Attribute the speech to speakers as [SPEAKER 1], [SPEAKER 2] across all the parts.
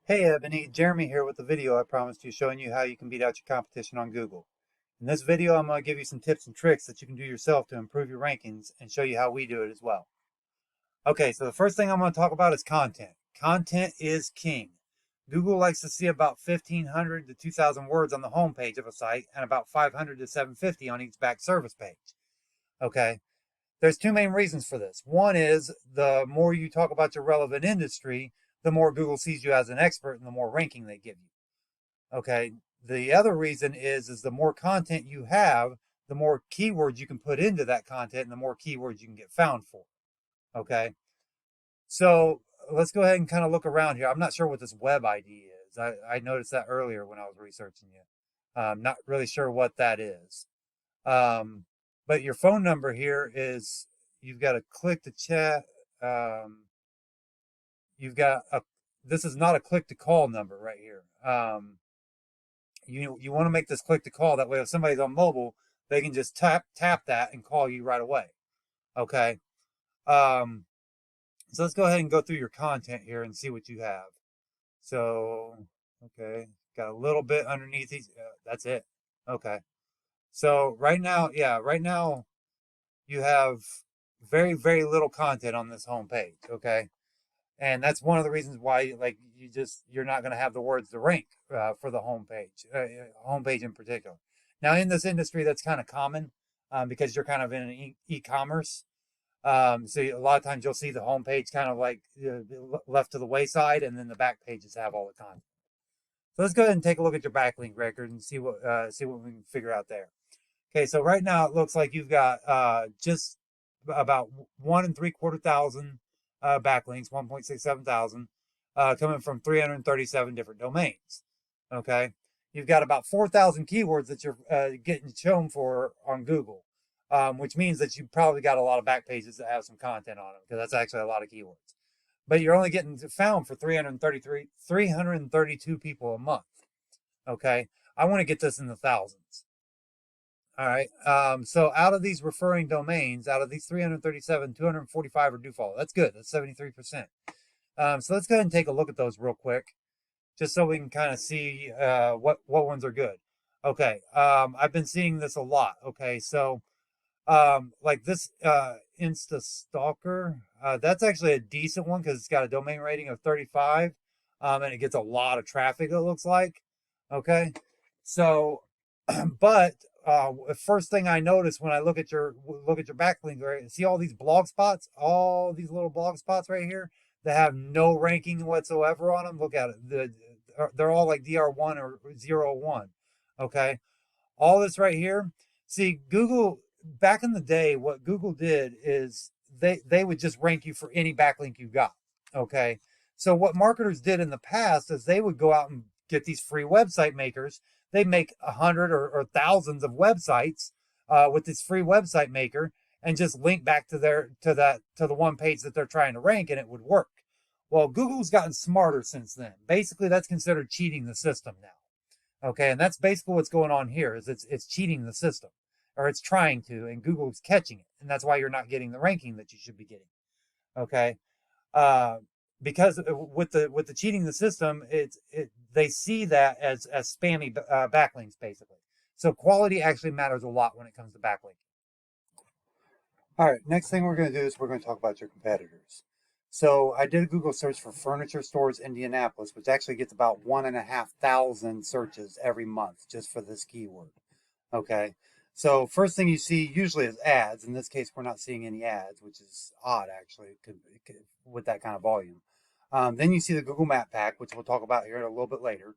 [SPEAKER 1] Hey Ebony, Jeremy here with the video I promised you showing you how you can beat out your competition on Google. In this video, I'm going to give you some tips and tricks that you can do yourself to improve your rankings and show you how we do it as well. Okay, so the first thing I'm going to talk about is content. Content is king. Google likes to see about 1,500 to 2,000 words on the home page of a site and about 500 to 750 on each back service page. Okay, there's two main reasons for this. One is the more you talk about your relevant industry, the more Google sees you as an expert and the more ranking they give you. Okay. The other reason is the more content you have, the more keywords you can put into that content and the more keywords you can get found for. Okay. So let's go ahead and kind of look around here. I'm not sure what this web ID is. I noticed that earlier when I was researching you. Not really sure what that is. Um, but your phone number here is you've got to click to chat. Um, you've got a, this is not a click to call number right here. You want to make this click to call. That way, if somebody's on mobile, they can just tap that and call you right away. Okay. Um, so let's go ahead and go through your content here and see what you have. So, okay, got a little bit underneath these. That's it. Okay. So right now you have very little content on this home page. Okay. And that's one of the reasons why like you're not going to have the words to rank for the homepage in particular. Now in this industry that's kind of common because you're kind of in an e-commerce. So a lot of times you'll see the homepage kind of like left to the wayside, and then the back pages have all the content. So let's go ahead and take a look at your backlink record and see what we can figure out there. Okay, so right now it looks like you've got just about 1.75 thousand backlinks, 1.67 thousand, coming from 337 different domains. Okay, you've got about 4,000 keywords that you're getting shown for on Google, which means that you probably got a lot of back pages that have some content on them because that's actually a lot of keywords. But you're only getting found for 332 people a month. Okay, I want to get this in the thousands. All right. So out of these referring domains, out of these 337, 245 are do follow. That's good. That's 73%. So let's go ahead and take a look at those real quick, just so we can kind of see what ones are good. Okay. I've been seeing this a lot. Okay. So like this Insta Stalker, that's actually a decent one because it's got a domain rating of 35, and it gets a lot of traffic. It looks like. Okay. So but first thing I notice when I look at your backlink, right, see all these blog spots, all these little blog spots right here that have no ranking whatsoever on them. Look at it. They're all like DR1 or 01. Okay. All this right here. See, Google back in the day, what Google did is they would just rank you for any backlink you got. Okay. So what marketers did in the past is they would go out and get these free website makers. They make 100 or thousands of websites with this free website maker and just link back to the one page that they're trying to rank, and it would work. Well, Google's gotten smarter since then. Basically, that's considered cheating the system now. Okay, and that's basically what's going on here is it's cheating the system, or it's trying to, and Google's catching it, and that's why you're not getting the ranking that you should be getting. Okay, uh, because with the cheating the system, they see that as spammy backlinks basically. So quality actually matters a lot when it comes to backlinking. All right, next thing we're going to do is we're going to talk about your competitors. So I did a Google search for furniture stores Indianapolis, which actually gets about 1,500 searches every month just for this keyword. Okay. So first thing you see usually is ads. In this case, we're not seeing any ads, which is odd actually with that kind of volume. Then you see the Google Map Pack, which we'll talk about here a little bit later.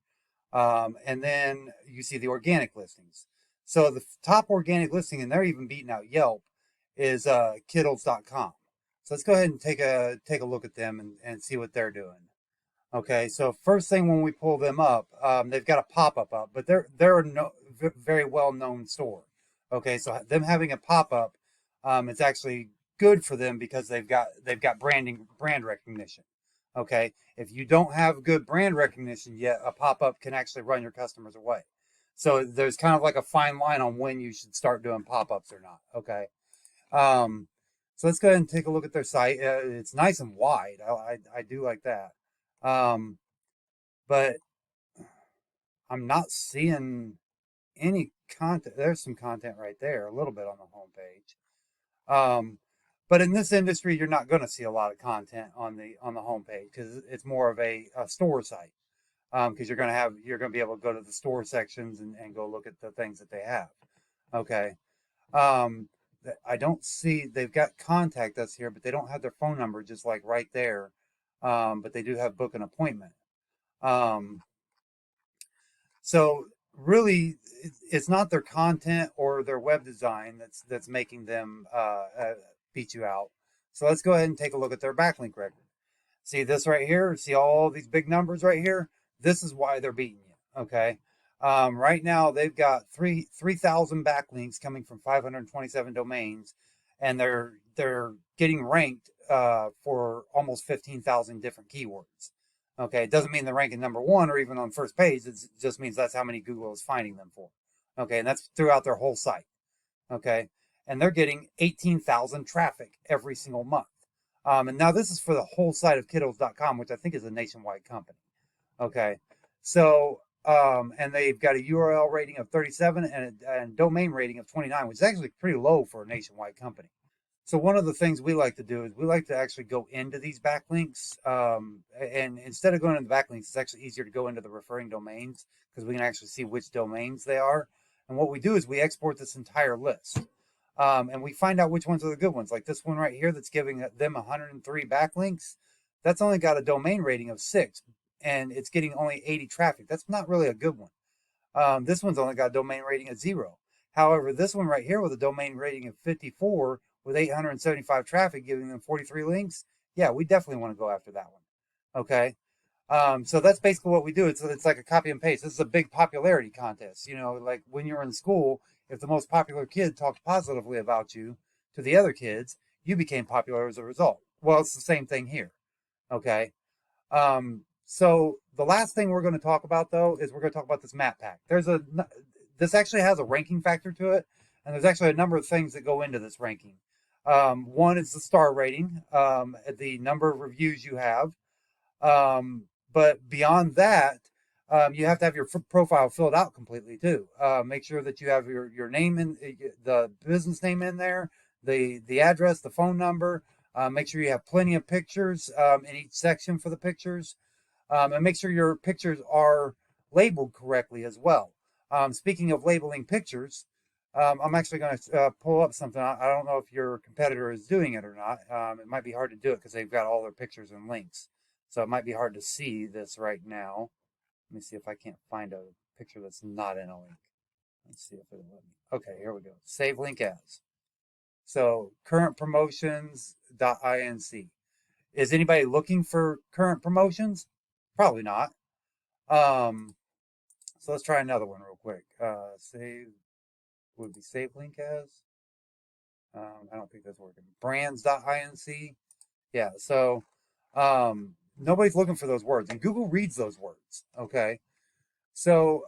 [SPEAKER 1] And then you see the organic listings. So the top organic listing, and they're even beating out Yelp, is Kittles.com. So let's go ahead and take a look at them and see what they're doing. Okay, so first thing when we pull them up, they've got a pop-up up, but they're a very well-known store. Okay, so them having a pop-up, it's actually good for them because they've got brand recognition. Okay, if you don't have good brand recognition yet, a pop-up can actually run your customers away. So there's kind of like a fine line on when you should start doing pop-ups or not. Okay, um, so let's go ahead and take a look at their site. It's nice and wide. I do like that. Um, but I'm not seeing any content. There's some content right there, a little bit on the homepage. But in this industry, you're not going to see a lot of content on the homepage because it's more of a store site. Because you're going to be able to go to the store sections and go look at the things that they have. Okay. Um, I don't see they've got contact us here, but they don't have their phone number just like right there. But they do have book an appointment. Um, so really, it's not their content or their web design that's making them beat you out. So let's go ahead and take a look at their backlink record. See this right here? See all these big numbers right here? This is why they're beating you. Okay. Right now they've got 3,000 backlinks coming from 527 domains, and they're getting ranked for almost 15,000 different keywords. Okay, it doesn't mean they're ranking number one or even on first page. It just means that's how many Google is finding them for. Okay, and that's throughout their whole site. Okay, and they're getting 18,000 traffic every single month. And now this is for the whole site of kiddos.com, which I think is a nationwide company. Okay, so and they've got a URL rating of 37 and a domain rating of 29, which is actually pretty low for a nationwide company. So one of the things we like to do is we like to actually go into these backlinks, and instead of going into the backlinks, it's actually easier to go into the referring domains because we can actually see which domains they are. And what we do is we export this entire list, and we find out which ones are the good ones. Like this one right here that's giving them 103 backlinks. That's only got a domain rating of 6, and it's getting only 80 traffic. That's not really a good one. This one's only got a domain rating of 0. However, this one right here with a domain rating of 54 with 875 traffic giving them 43 links, yeah, we definitely want to go after that one. Okay. So that's basically what we do. It's like a copy and paste. This is a big popularity contest. You know, like when you're in school, if the most popular kid talked positively about you to the other kids, you became popular as a result. Well, it's the same thing here. Okay. So the last thing we're going to talk about though is we're going to talk about this map pack. This actually has a ranking factor to it, and there's actually a number of things that go into this ranking. One is the star rating, the number of reviews you have. But beyond that, you have to have your profile filled out completely too. Make sure that you have your name in the business name in there, the address, the phone number. Make sure you have plenty of pictures in each section for the pictures, and make sure your pictures are labeled correctly as well. Speaking of labeling pictures, I'm actually going to pull up something. I don't know if your competitor is doing it or not. It might be hard to do it because they've got all their pictures and links. So it might be hard to see this right now. Let me see if I can't find a picture that's not in a link. Let's see if it'll let me. Okay, here we go. Save link as. So currentpromotions.inc. Is anybody looking for current promotions? Probably not. So let's try another one real quick. Save would be save link as. I don't think that's working. Brands.inc. Yeah, so nobody's looking for those words, and Google reads those words. Okay, so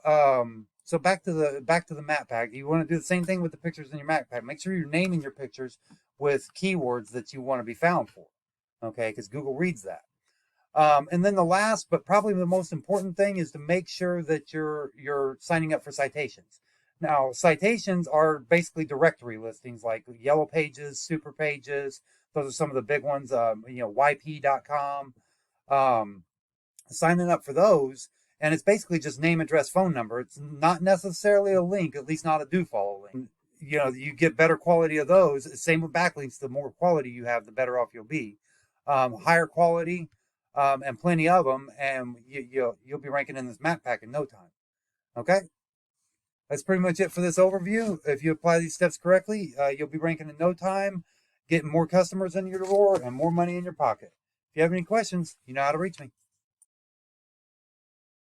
[SPEAKER 1] so back to the map pack. You want to do the same thing with the pictures in your map pack. Make sure you're naming your pictures with keywords that you want to be found for. Okay, because Google reads that. And then the last, but probably the most important thing is to make sure that you're signing up for citations. Now, citations are basically directory listings like Yellow Pages, Super Pages. Those are some of the big ones. YP.com. Signing up for those, and it's basically just name, address, phone number. It's not necessarily a link, at least not a do follow link. You know, you get better quality of those. Same with backlinks. The more quality you have, the better off you'll be. Higher quality, and plenty of them, and you'll be ranking in this map pack in no time. Okay, that's pretty much it for this overview. If you apply these steps correctly, you'll be ranking in no time, getting more customers in your door and more money in your pocket. If you have any questions, you know how to reach me.